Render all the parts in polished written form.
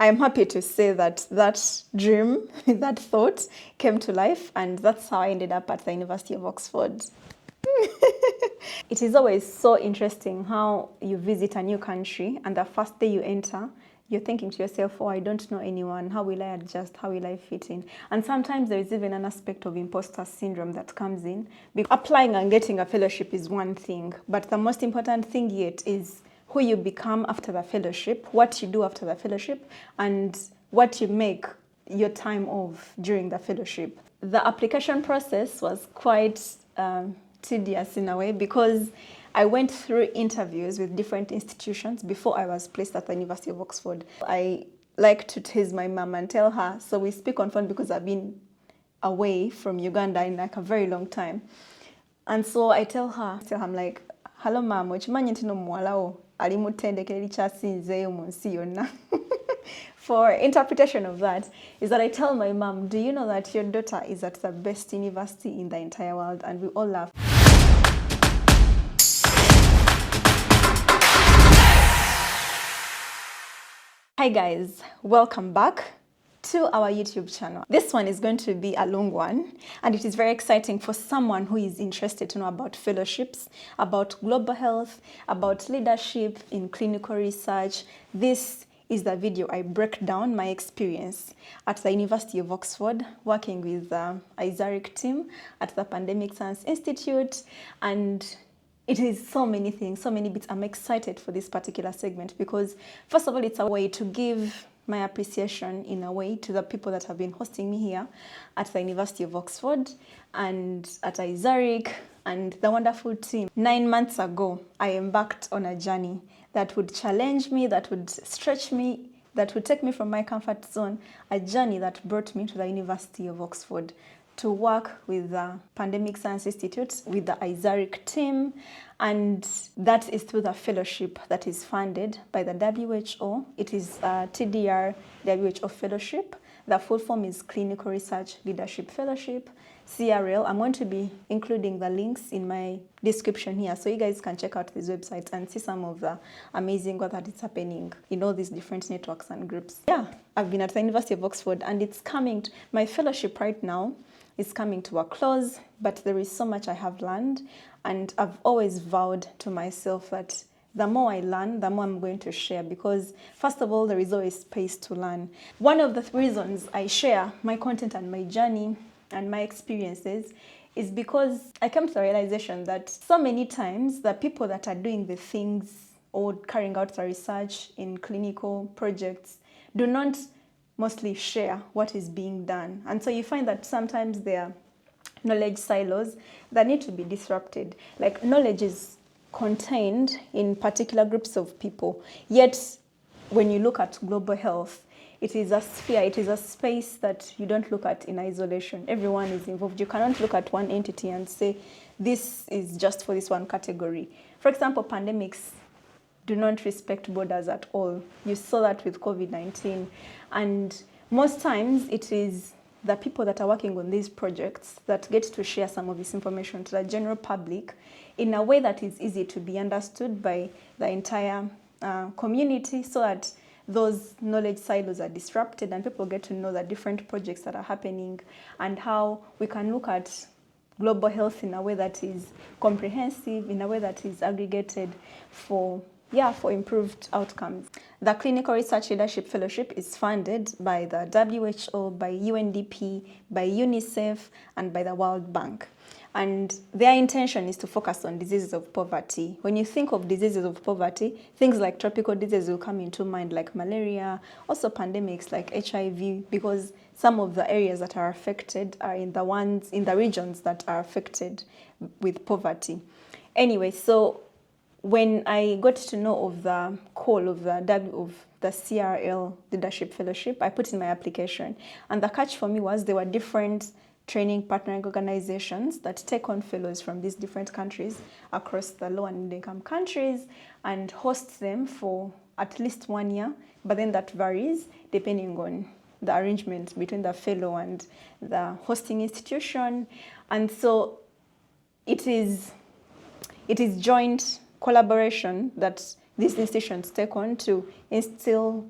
I'm happy to say that that dream, that thought came to life, and that's how I ended up at the University of Oxford. It is always so interesting how you visit a new country and the first day you enter, you're thinking to yourself, oh, I don't know anyone. How will I adjust? How will I fit in? And sometimes there is even an aspect of imposter syndrome that comes in. Applying and getting a fellowship is one thing, but the most important thing yet is who you become after the fellowship, what you do after the fellowship, and what you make your time of during the fellowship. The application process was quite tedious in a way because I went through interviews with different institutions before I was placed at the University of Oxford. I like to tease my mom and tell her, so we speak on phone because I've been away from Uganda in like a very long time. And so I tell her, I'm like, hello mom, okimanyi nti no muwala wo ali mu ttendekero likyasinzeeyo mu nsi yonna. For interpretation of that is that I tell my mom, do you know that your daughter is at the best university in the entire world? And we all laugh. Hi guys, welcome back to our YouTube channel. This one is going to be a long one, and it is very exciting for someone who is interested to know about fellowships, about global health, about leadership in clinical research. This is the video I break down my experience at the University of Oxford, working with the ISARIC team at the Pandemic Science Institute, and it is so many things, so many bits. I'm excited for this particular segment because, first of all, it's a way to give my appreciation in a way to the people that have been hosting me here at the University of Oxford and at ISARIC and the wonderful team. 9 months ago, I embarked on a journey that would challenge me, that would stretch me, that would take me from my comfort zone, a journey that brought me to the University of Oxford to work with the Pandemic Science Institute, with the ISARIC team, and that is through the fellowship that is funded by the WHO. It is a TDR-WHO Fellowship. The full form is Clinical Research Leadership Fellowship, CRL. I'm going to be including the links in my description here so you guys can check out these websites and see some of the amazing work that is happening in all these different networks and groups. Yeah, I've been at the University of Oxford and it's coming to, my fellowship right now is coming to a close, but there is so much I have learned, and I've always vowed to myself that the more I learn, the more I'm going to share, because first of all, there is always space to learn. One of the reasons I share my content and my journey and my experiences is because I came to the realization that so many times the people that are doing the things or carrying out the research in clinical projects do not mostly share what is being done. And so you find that sometimes there are knowledge silos that need to be disrupted. Like knowledge is contained in particular groups of people. Yet when you look at global health, it is a sphere, it is a space that you don't look at in isolation. Everyone is involved. You cannot look at one entity and say, this is just for this one category. For example, pandemics do not respect borders at all. You saw that with COVID-19. And most times it is the people that are working on these projects that get to share some of this information to the general public in a way that is easy to be understood by the entire community, so that those knowledge silos are disrupted and people get to know the different projects that are happening and how we can look at global health in a way that is comprehensive, in a way that is aggregated for improved outcomes. The Clinical Research Leadership Fellowship is funded by the WHO, by UNDP, by UNICEF, and by the World Bank. And their intention is to focus on diseases of poverty. When you think of diseases of poverty, things like tropical diseases will come into mind, like malaria, also pandemics like HIV, because some of the areas that are affected are in the regions that are affected with poverty. Anyway, so when I got to know of the call of the CRL Leadership Fellowship, I put in my application. And the catch for me was there were different training partnering organizations that take on fellows from these different countries across the low and middle-income countries and host them for at least 1 year. But then that varies depending on the arrangement between the fellow and the hosting institution. And so it is joint collaboration that these institutions take on to instill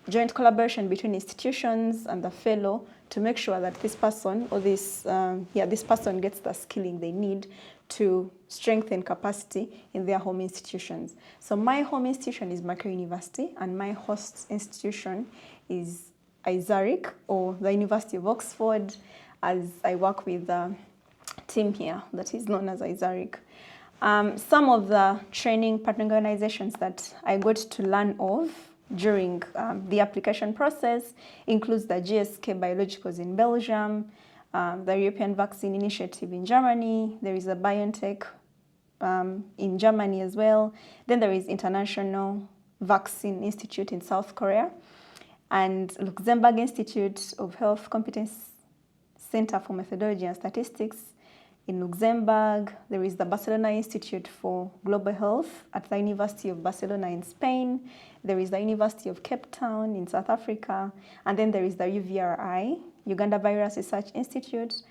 joint collaboration between institutions and the fellow to make sure that this person or this person gets the skilling they need to strengthen capacity in their home institutions. So my home institution is Mercury University, and my host institution is ISARIC, or the University of Oxford, as I work with the team here that is known as ISARIC. Some of the training partner organizations that I got to learn of during the application process includes the GSK Biologicals in Belgium, the European Vaccine Initiative in Germany. There is a BioNTech in Germany as well. Then there is International Vaccine Institute in South Korea, and Luxembourg Institute of Health Competence Center for Methodology and Statistics in Luxembourg. There is the Barcelona Institute for Global Health at the University of Barcelona in Spain. There is the University of Cape Town in South Africa. And then there is the UVRI, Uganda Virus Research Institute,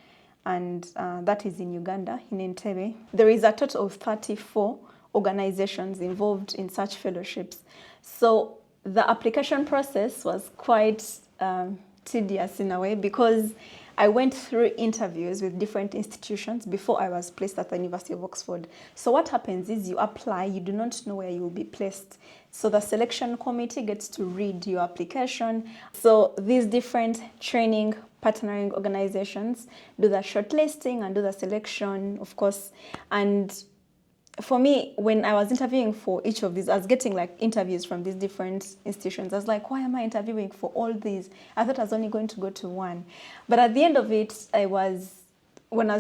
and that is in Uganda, in Entebbe. There is a total of 34 organizations involved in such fellowships. So the application process was quite tedious in a way, because I went through interviews with different institutions before I was placed at the University of Oxford. So what happens is you apply, you do not know where you will be placed. So the selection committee gets to read your application. So these different training partnering organizations do the shortlisting and do the selection, of course. And for me, when I was interviewing for each of these, I was getting like interviews from these different institutions. I was like, why am I interviewing for all these? I thought I was only going to go to one. But at the end of it, when I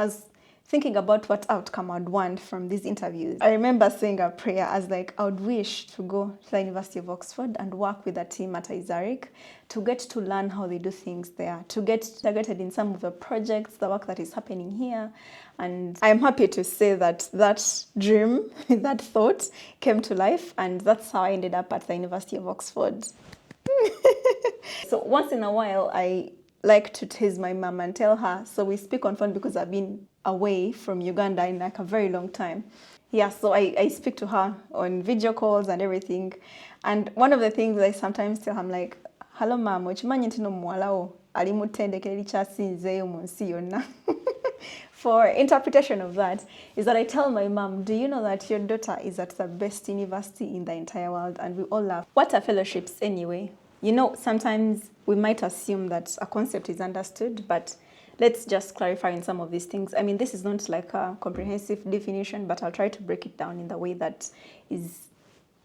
was thinking about what outcome I'd want from these interviews, I remember saying a prayer. I was like, I would wish to go to the University of Oxford and work with a team at ISARIC to get to learn how they do things there, to get integrated in some of the projects, the work that is happening here. And I'm happy to say that that dream, that thought came to life, and that's how I ended up at the University of Oxford. So once in a while, I like to tease my mom and tell her, so we speak on phone because I've been away from Uganda in like a very long time. Yeah, so I speak to her on video calls and everything. And one of the things I sometimes tell her, I'm like, hello mom, ochimanyi nti no muwala wo ali mu ttendekero likyasinzeeyo mu nsi yonna. For interpretation of that is that I tell my mom, do you know that your daughter is at the best university in the entire world? And we all laugh. What are fellowships anyway? You know, sometimes we might assume that a concept is understood, but let's just clarify in some of these things. I mean, this is not like a comprehensive definition, but I'll try to break it down in the way that is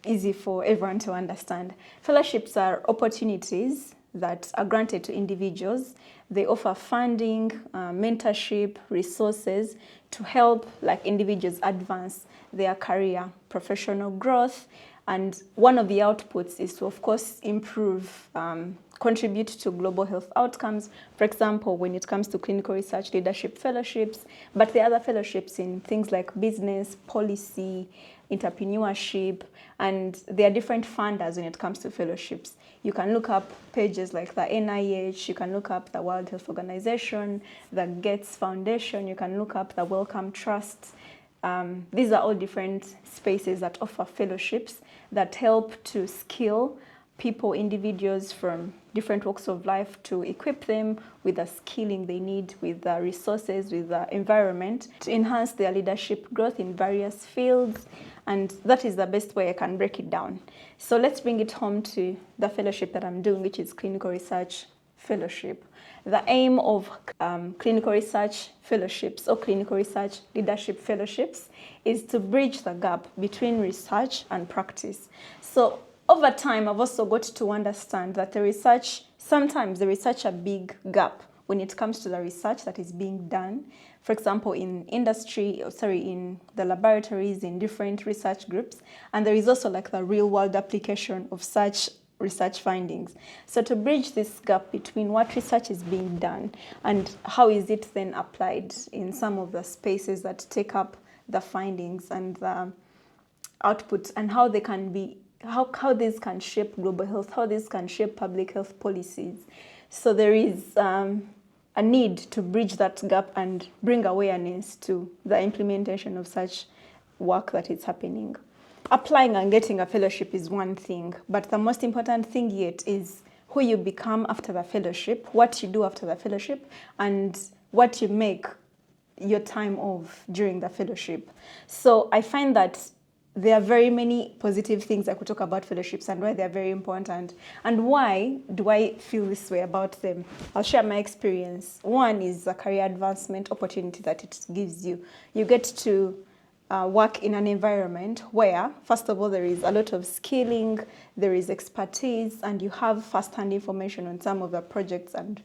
easy for everyone to understand. Fellowships are opportunities that are granted to individuals. They offer funding, mentorship, resources to help like individuals advance their career, professional growth. And one of the outputs is to, of course, improve, contribute to global health outcomes. For example, when it comes to clinical research leadership fellowships, but there are other fellowships in things like business, policy, entrepreneurship, and there are different funders when it comes to fellowships. You can look up pages like the NIH, you can look up the World Health Organization, the Gates Foundation, you can look up the Wellcome Trust. These are all different spaces that offer fellowships that help to skill people, individuals from different walks of life, to equip them with the skilling they need, with the resources, with the environment, to enhance their leadership growth in various fields. And that is the best way I can break it down. So let's bring it home to the fellowship that I'm doing, which is Clinical Research Fellowship. The aim of clinical research fellowships or clinical research leadership fellowships is to bridge the gap between research and practice. So over time, I've also got to understand that sometimes there is such a big gap when it comes to the research that is being done. For example, in in the laboratories, in different research groups, and there is also like the real world application of such research findings. So to bridge this gap between what research is being done and how is it then applied in some of the spaces that take up the findings and the outputs, and how they can be, how this can shape global health, how this can shape public health policies. So there is a need to bridge that gap and bring awareness to the implementation of such work that is happening. applying and getting a fellowship is one thing, but the most important thing yet is who you become after the fellowship, what you do after the fellowship, and what you make your time of during the fellowship. So I find that there are very many positive things I could talk about fellowships and why they're very important. And why do I feel this way about them? I'll share my experience. One is the career advancement opportunity that it gives you. You get to work in an environment where, first of all, there is a lot of skilling, there is expertise, and you have first-hand information on some of the projects and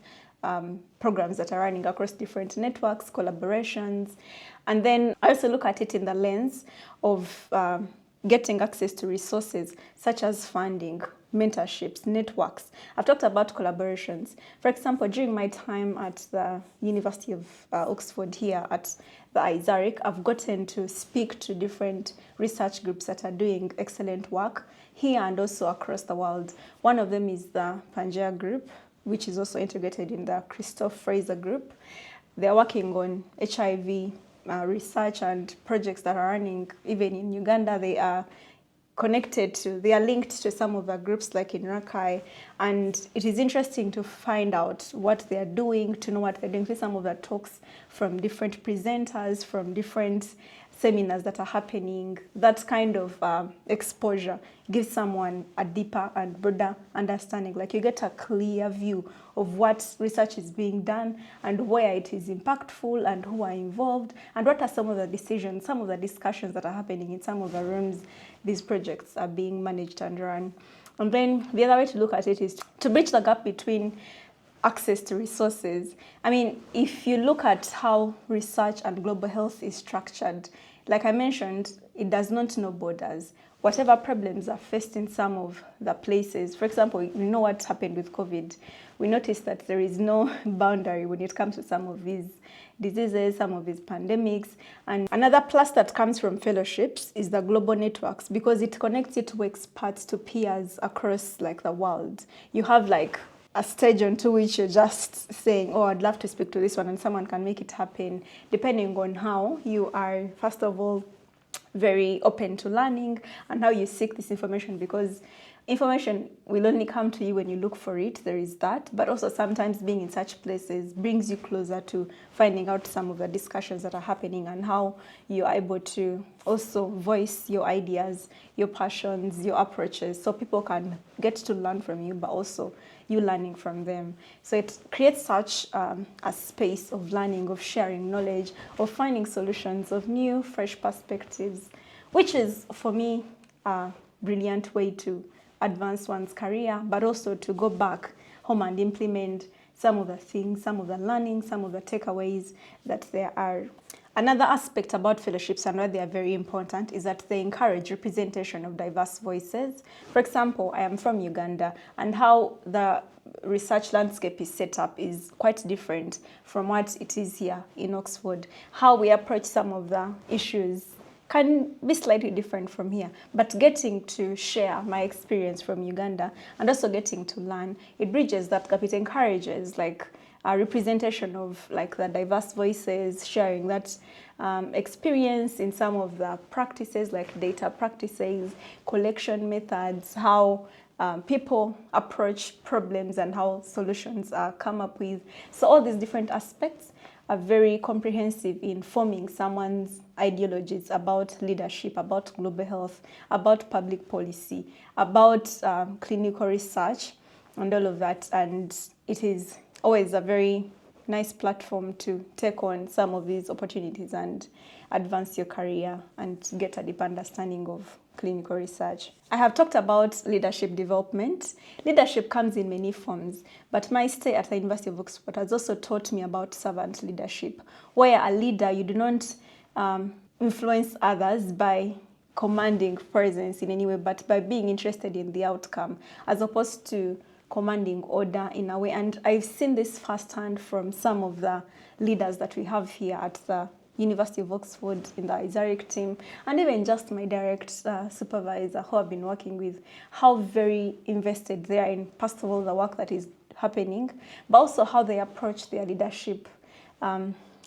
programs that are running across different networks, collaborations. And then I also look at it in the lens of getting access to resources such as funding, mentorships, networks. I've talked about collaborations. For example, during my time at the University of Oxford here at the ISARIC, I've gotten to speak to different research groups that are doing excellent work here and also across the world. One of them is the Pangea group, which is also integrated in the Christoph Fraser group. They're working on HIV research and projects that are running even in Uganda. They are linked to some of the groups like in Rakai, and it is interesting to find out what they're doing, to know what they're doing, to some of the talks from different presenters, from different seminars that are happening. That kind of exposure gives someone a deeper and broader understanding. Like you get a clear view of what research is being done and where it is impactful and who are involved and what are some of the decisions, some of the discussions that are happening in some of the rooms these projects are being managed and run. And then the other way to look at it is to bridge the gap between access to resources. I mean, if you look at how research and global health is structured, like I mentioned, it does not know borders. Whatever problems are faced in some of the places, for example, we know what happened with COVID. We noticed that there is no boundary when it comes to some of these diseases, some of these pandemics. And another plus that comes from fellowships is the global networks, because it connects you to experts, to peers across like the world. You have like a stage onto which you're just saying, oh, I'd love to speak to this one, and someone can make it happen, depending on how you are, first of all, very open to learning and how you seek this information, because information will only come to you when you look for it. There is that, but also sometimes being in such places brings you closer to finding out some of the discussions that are happening and how you're able to also voice your ideas, your passions, your approaches, so people can get to learn from you, but also you learning from them. So it creates such a space of learning, of sharing knowledge, of finding solutions, of new, fresh perspectives, which is, for me, a brilliant way to advance one's career, but also to go back home and implement some of the things, some of the learning, some of the takeaways that there are. Another aspect about fellowships and why they are very important is that they encourage representation of diverse voices. For example, I am from Uganda, and how the research landscape is set up is quite different from what it is here in Oxford. How we approach some of the issues can be slightly different from here, but getting to share my experience from Uganda and also getting to learn, it bridges that gap. It encourages like a representation of like the diverse voices, sharing that experience in some of the practices like data practices, collection methods, how people approach problems and how solutions are come up with. So all these different aspects are very comprehensive in forming someone's ideologies about leadership, about global health, about public policy, about clinical research and all of that. And it is always a very nice platform to take on some of these opportunities and advance your career and get a deep understanding of clinical research. I have talked about leadership development. Leadership comes in many forms, but my stay at the University of Oxford has also taught me about servant leadership, where a leader, you do not influence others by commanding presence in any way, but by being interested in the outcome, as opposed to commanding order in a way. And I've seen this firsthand from some of the leaders that we have here at the University of Oxford in the ISARIC team, and even just my direct supervisor who I've been working with, how very invested they are in, first of all, the work that is happening, but also how they approach their leadership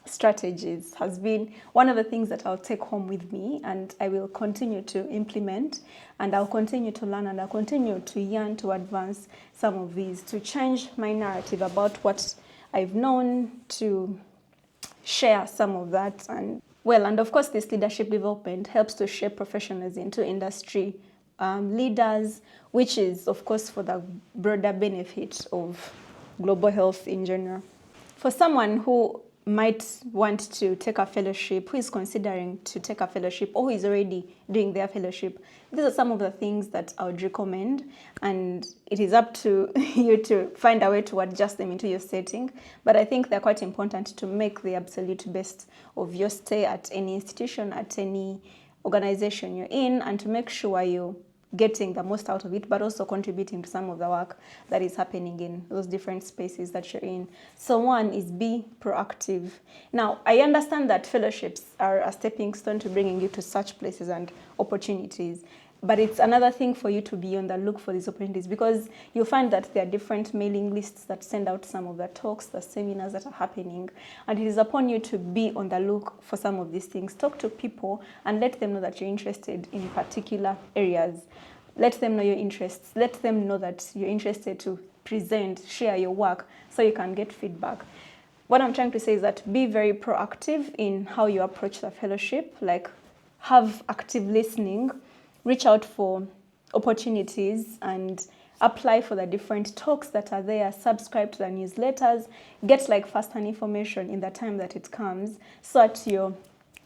strategies has been one of the things that I'll take home with me, and I will continue to implement, and I'll continue to learn, and I'll continue to yearn to advance some of these, to change my narrative about what I've known, to share some of that. And of course, this leadership development helps to shape professionals into industry leaders, which is, of course, for the broader benefit of global health in general. For someone who might want to take a fellowship, who is considering to take a fellowship, or who is already doing their fellowship, these are some of the things that I would recommend, and it is up to you to find a way to adjust them into your setting. But I think they're quite important to make the absolute best of your stay at any institution, at any organization you're in, and to make sure you're getting the most out of it, but also contributing to some of the work that is happening in those different spaces that you're in. So one is be proactive. Now, I understand that fellowships are a stepping stone to bringing you to such places and opportunities, but it's another thing for you to be on the look for these opportunities, because you'll find that there are different mailing lists that send out some of the talks, the seminars that are happening, and it is upon you to be on the look for some of these things. Talk to people and let them know that you're interested in particular areas. Let them know your interests. Let them know that you're interested to present, share your work, so you can get feedback. What I'm trying to say is that be very proactive in how you approach the fellowship, like have active listening, reach out for opportunities and apply for the different talks that are there, subscribe to the newsletters, get like first-hand information in the time that it comes, so that you're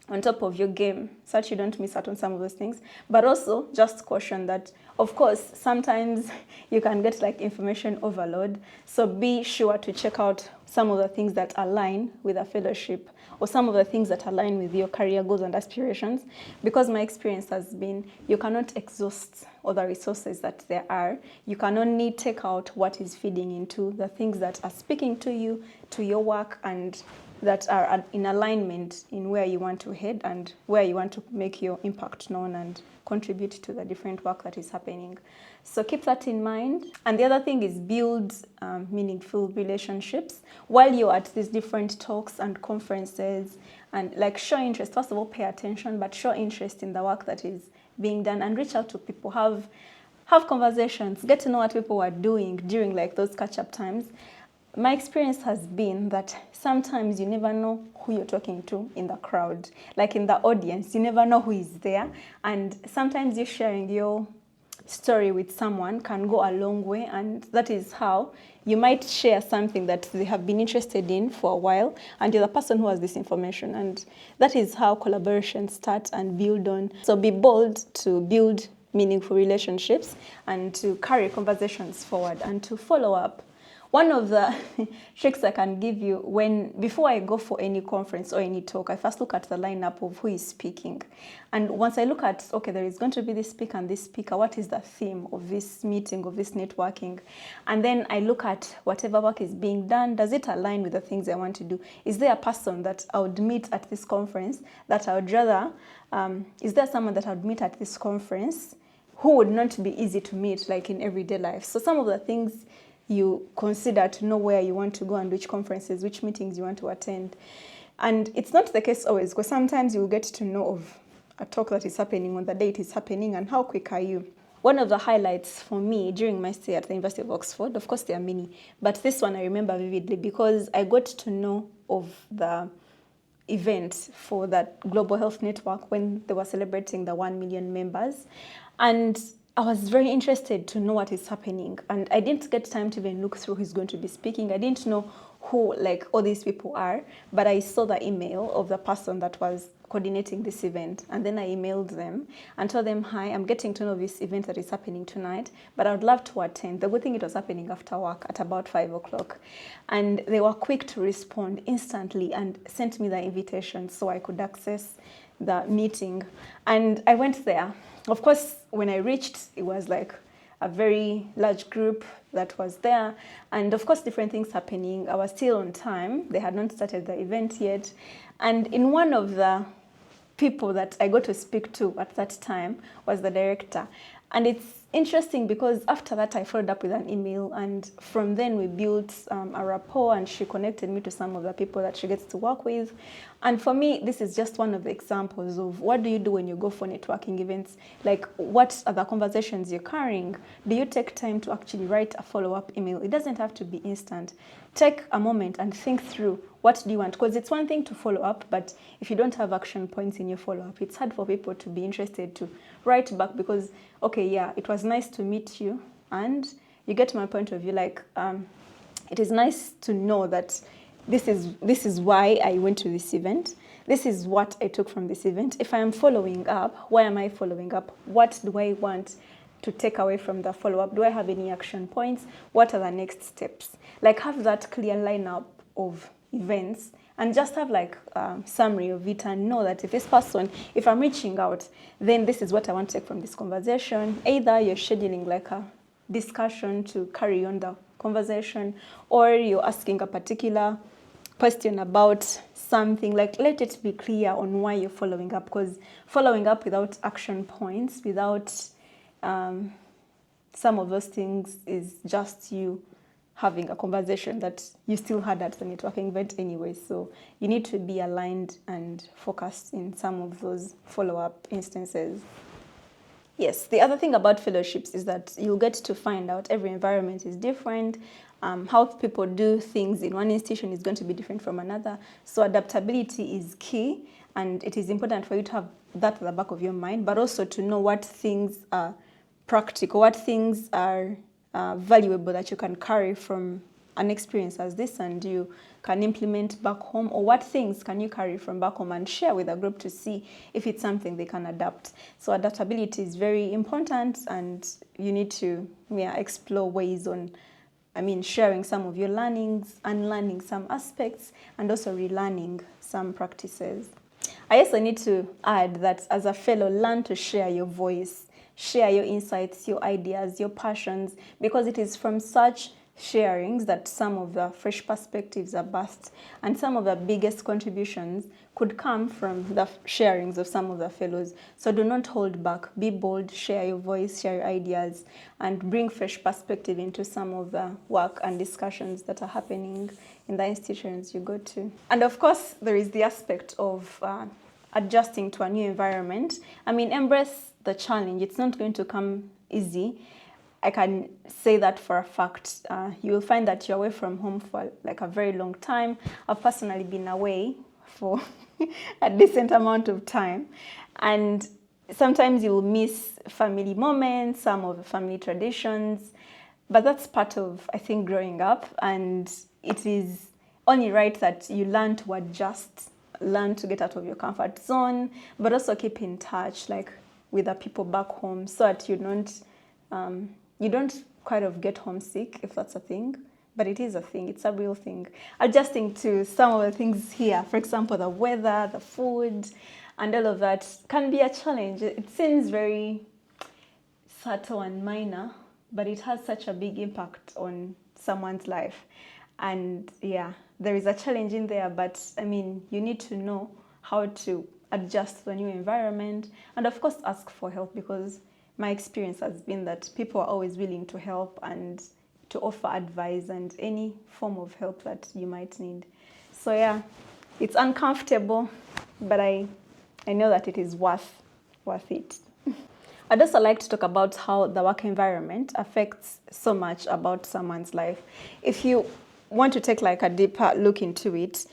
on top of your game, so that you don't miss out on some of those things. But also just caution that, of course, sometimes you can get like information overload. So be sure to check out some of the things that align with a fellowship, or some of the things that align with your career goals and aspirations. Because my experience has been, you cannot exhaust all the resources that there are. You can only take out what is feeding into the things that are speaking to you, to your work, and that are in alignment in where you want to head and where you want to make your impact known and contribute to the different work that is happening. So keep that in mind. And the other thing is build meaningful relationships while you're at these different talks and conferences, and like show interest. First of all, pay attention, but show interest in the work that is being done, and reach out to people, have conversations, get to know what people are doing during like those catch-up times. My experience has been that sometimes you never know who you're talking to in the crowd, like in the audience, you never know who is there. And sometimes you sharing your story with someone can go a long way, and that is how you might share something that they have been interested in for a while, and you're the person who has this information, and that is how collaborations start and build on. So be bold to build meaningful relationships and to carry conversations forward and to follow up. One of the tricks I can give you, before I go for any conference or any talk, I first look at the lineup of who is speaking. And once I look at, okay, there is going to be this speaker and this speaker, what is the theme of this meeting, of this networking? And then I look at whatever work is being done. Does it align with the things I want to do? Is there a person that I would meet at this conference that I would rather, is there someone that I would meet at this conference who would not be easy to meet, like in everyday life? So some of the things you consider to know where you want to go and which conferences, which meetings you want to attend. And it's not the case always, because sometimes you will get to know of a talk that is happening on the day it is happening, and how quick are you. One of the highlights for me during my stay at the University of Oxford, of course there are many, but this one I remember vividly because I got to know of the event for that Global Health Network when they were celebrating the 1 million members. And I was very interested to know what is happening, and I didn't get time to even look through who's going to be speaking. I didn't know who like all these people are, but I saw the email of the person that was coordinating this event, and then I emailed them and told them, hi, I'm getting to know this event that is happening tonight, but I would love to attend. The good thing, it was happening after work at about 5 o'clock, and they were quick to respond instantly and sent me the invitation so I could access the meeting, and I went there. Of course, when I reached, it was like a very large group that was there, and of course different things happening. I was still on time. They had not started the event yet, and in one of the people that I got to speak to at that time was the director. And it's interesting because after that I followed up with an email, and from then we built a rapport, and she connected me to some of the people that she gets to work with. And for me, this is just one of the examples of what do you do when you go for networking events. Like, what are the conversations you're carrying? Do you take time to actually write a follow-up email? It doesn't have to be instant. Take a moment and think through, what do you want? Because it's one thing to follow up, but if you don't have action points in your follow-up, it's hard for people to be interested to write back because, okay, yeah, it was nice to meet you, and you get my point of view. Like, it is nice to know that this is why I went to this event. This is what I took from this event. If I am following up, why am I following up? What do I want to take away from the follow-up? Do I have any action points? What are the next steps? Like, have that clear lineup of events and just have like a summary of it, and know that if I'm reaching out, then this is what I want to take from this conversation. Either you're scheduling like a discussion to carry on the conversation, or you're asking a particular question about something. Like, let it be clear on why you're following up, because following up without action points, without some of those things, is just you having a conversation that you still had at the networking event anyway. So you need to be aligned and focused in some of those follow-up instances. Yes, the other thing about fellowships is that you'll get to find out every environment is different. How people do things in one institution is going to be different from another. So adaptability is key, and it is important for you to have that at the back of your mind, but also to know what things are practical, what things are valuable that you can carry from an experience as this and you can implement back home, or what things can you carry from back home and share with a group to see if it's something they can adapt. So adaptability is very important, and you need to explore ways on, sharing some of your learnings, unlearning some aspects, and also relearning some practices. I also need to add that as a fellow, learn to share your voice, share your insights, your ideas, your passions, because it is from such sharings that some of the fresh perspectives are birthed, and some of the biggest contributions could come from the sharings of some of the fellows. So do not hold back, be bold, share your voice, share your ideas, and bring fresh perspective into some of the work and discussions that are happening in the institutions you go to. And of course, there is the aspect of adjusting to a new environment. Embrace the challenge. It's not going to come easy. I can say that for a fact. You will find that you're away from home for like a very long time. I've personally been away for a decent amount of time, and sometimes you will miss family moments, some of the family traditions, but that's part of, I think, growing up, and it is only right that you learn to adjust, learn to get out of your comfort zone, but also keep in touch like with the people back home, so that you don't kind of get homesick, if that's a thing. But it is a thing, it's a real thing. Adjusting to some of the things here, for example, the weather, the food, and all of that can be a challenge. It seems very subtle and minor, but it has such a big impact on someone's life. And yeah, there is a challenge in there, but you need to know how to adjust to the new environment, and of course ask for help, because my experience has been that people are always willing to help and to offer advice and any form of help that you might need. So yeah, it's uncomfortable, but I know that it is worth it. I'd also like to talk about how the work environment affects so much about someone's life. If you want to take like a deeper look into it,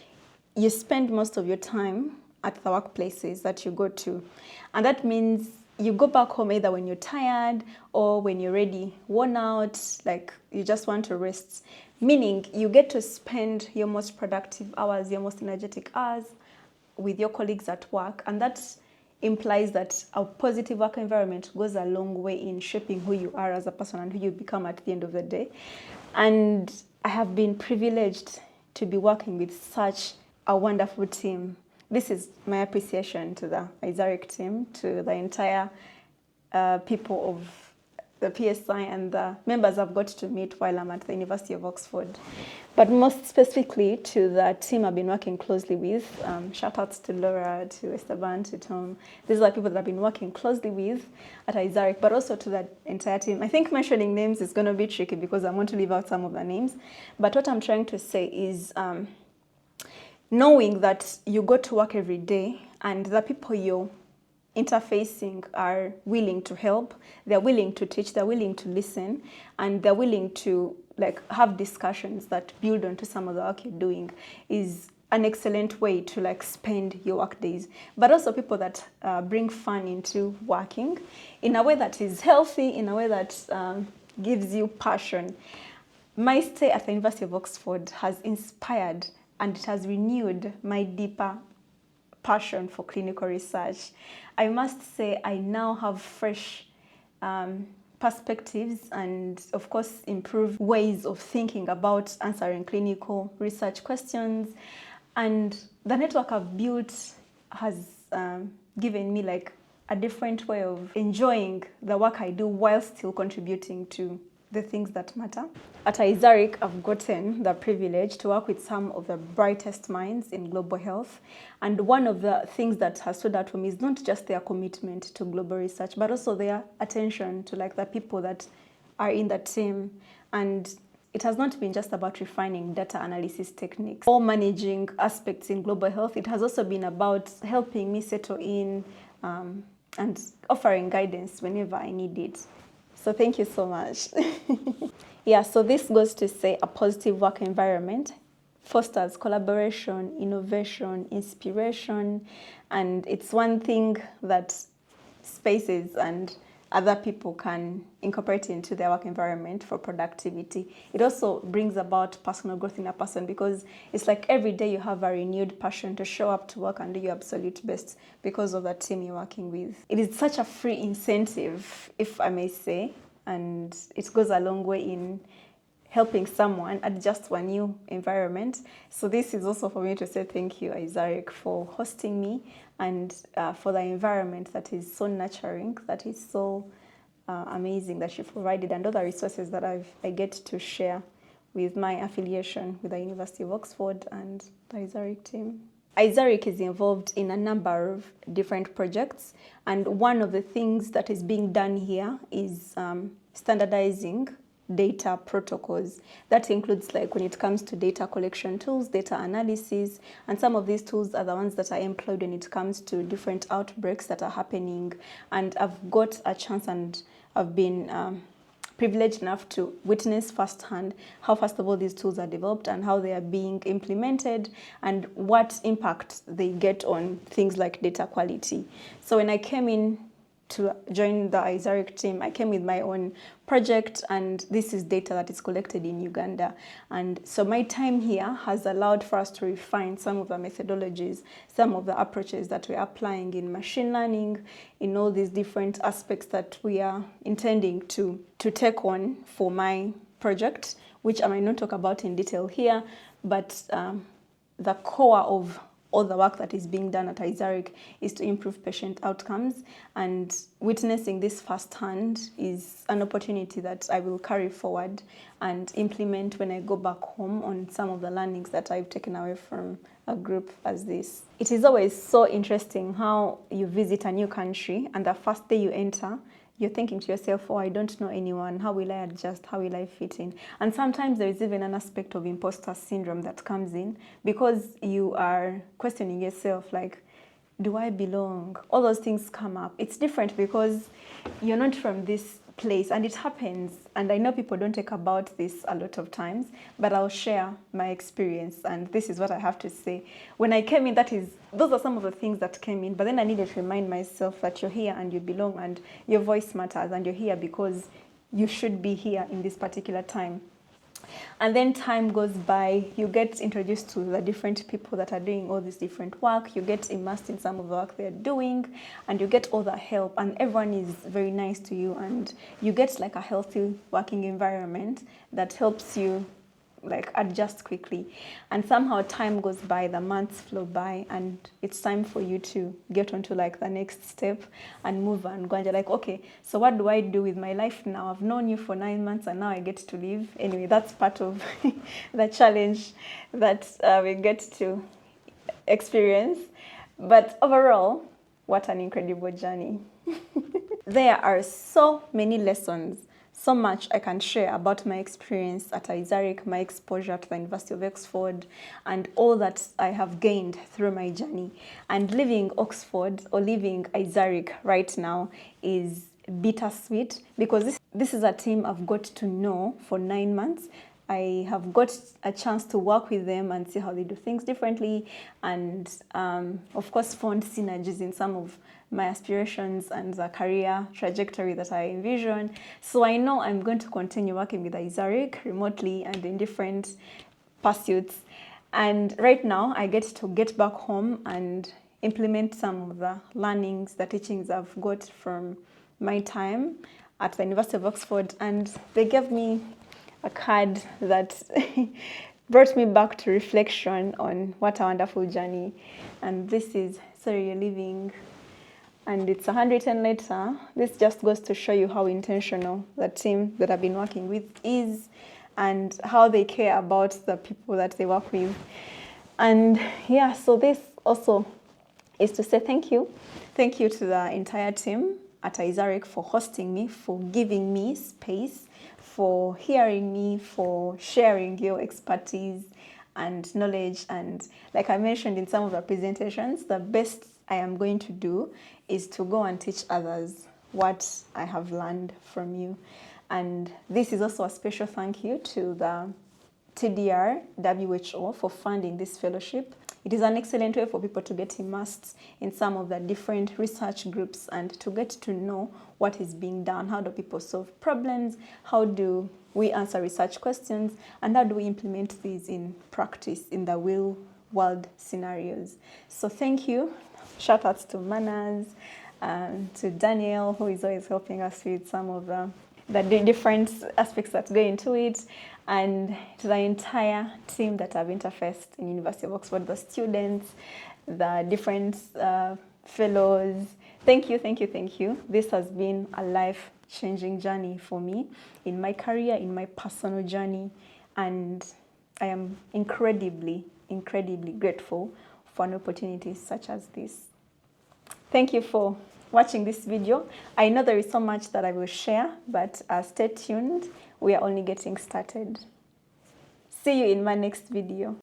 you spend most of your time at the workplaces that you go to, and that means you go back home either when you're tired or when you're already worn out, like you just want to rest. Meaning you get to spend your most productive hours, your most energetic hours with your colleagues at work, and that implies that a positive work environment goes a long way in shaping who you are as a person and who you become at the end of the day. And I have been privileged to be working with such a wonderful team. This is my appreciation to the Isaric team, to the entire people of the PSI and the members I've got to meet while I'm at the University of Oxford. But most specifically to the team I've been working closely with, shout outs to Laura, to Esteban, to Tom. These are the people that I've been working closely with at Isaac, but also to the entire team. I think mentioning names is going to be tricky because I want to leave out some of the names. But what I'm trying to say is knowing that you go to work every day and the people you're interfacing are willing to help, they're willing to teach, they're willing to listen, and they're willing to like have discussions that build onto some of the work you're doing is an excellent way to like spend your work days. But also people that bring fun into working in a way that is healthy, in a way that gives you passion. My stay at the University of Oxford has inspired and it has renewed my deeper passion for clinical research. I must say I now have fresh perspectives and of course improved ways of thinking about answering clinical research questions. And the network I've built has given me like a different way of enjoying the work I do while still contributing to the things that matter. At Isaac, I've gotten the privilege to work with some of the brightest minds in global health. And one of the things that has stood out for me is not just their commitment to global research, but also their attention to like the people that are in the team. And it has not been just about refining data analysis techniques or managing aspects in global health. It has also been about helping me settle in and offering guidance whenever I need it. So thank you so much. Yeah, so this goes to say a positive work environment fosters collaboration, innovation, inspiration, and it's one thing that spaces and other people can incorporate into their work environment for productivity. It also brings about personal growth in a person because it's like every day you have a renewed passion to show up to work and do your absolute best because of the team you're working with. It is such a free incentive, if I may say, and it goes a long way in helping someone adjust to a new environment. So this is also for me to say thank you, Isaac, for hosting me and for the environment that is so nurturing, that is so amazing that you provided, and other resources that I get to share with my affiliation with the University of Oxford and the Isaac team. Isaac is involved in a number of different projects, and one of the things that is being done here is standardizing data protocols. That includes like when it comes to data collection tools, data analysis, and some of these tools are the ones that are employed when it comes to different outbreaks that are happening. And I've got a chance and I've been privileged enough to witness firsthand how, first of all, these tools are developed and how they are being implemented and what impact they get on things like data quality. So when I came in to join the Isaac team, I came with my own project, and this is data that is collected in Uganda. And so my time here has allowed for us to refine some of the methodologies, some of the approaches that we're applying in machine learning, in all these different aspects that we are intending to take on for my project, which I might not talk about in detail here, but the core of all the work that is being done at Isaac is to improve patient outcomes, and witnessing this firsthand is an opportunity that I will carry forward and implement when I go back home on some of the learnings that I've taken away from a group as this. It is always so interesting how you visit a new country and the first day you enter, you're thinking to yourself, oh, I don't know anyone. How will I adjust? How will I fit in? And sometimes there is even an aspect of imposter syndrome that comes in because you are questioning yourself, like, do I belong? All those things come up. It's different because you're not from this place, and it happens. And I know people don't talk about this a lot of times, but I'll share my experience, and this is what I have to say. When I came in, those are some of the things that came in, but then I needed to remind myself that you're here and you belong and your voice matters and you're here because you should be here in this particular time. And then time goes by, you get introduced to the different people that are doing all this different work, you get immersed in some of the work they're doing, and you get all the help, and everyone is very nice to you, and you get like a healthy working environment that helps you like adjust quickly. And somehow time goes by, the months flow by, and it's time for you to get onto like the next step and move and go. And you're like, okay, so what do I do with my life now? I've known you for 9 months and now I get to leave. Anyway, that's part of the challenge that we get to experience. But overall, what an incredible journey. There are so many lessons, so much I can share about my experience at Isaac, my exposure to the University of Oxford, and all that I have gained through my journey. And leaving Oxford or leaving Isaac right now is bittersweet, because this is a team I've got to know for 9 months. I have got a chance to work with them and see how they do things differently, and of course found synergies in some of my aspirations and the career trajectory that I envision. So I know I'm going to continue working with Isaac remotely and in different pursuits. And right now I get to get back home and implement some of the learnings, the teachings I've got from my time at the University of Oxford. And they gave me a card that brought me back to reflection on what a wonderful journey. And this is Sorry You're Leaving. And it's a handwritten letter. This just goes to show you how intentional the team that I've been working with is, and how they care about the people that they work with. And yeah, so this also is to say thank you. Thank you to the entire team at Isaac for hosting me, for giving me space, for hearing me, for sharing your expertise and knowledge. And like I mentioned in some of the presentations, the best I am going to do is to go and teach others what I have learned from you. And this is also a special thank you to the TDR WHO for funding this fellowship. It is an excellent way for people to get immersed in some of the different research groups and to get to know what is being done. How do people solve problems? How do we answer research questions? And how do we implement these in practice in the real world scenarios? So thank you. Shout outs to Manas, to Daniel, who is always helping us with some of the different aspects that go into it, and to the entire team that have interfaced in University of Oxford, the students, the different fellows. Thank you, thank you, thank you. This has been a life-changing journey for me in my career, in my personal journey, and I am incredibly, incredibly grateful for an opportunity such as this. Thank you for watching this video. I know there is so much that I will share, but stay tuned. We are only getting started. See you in my next video.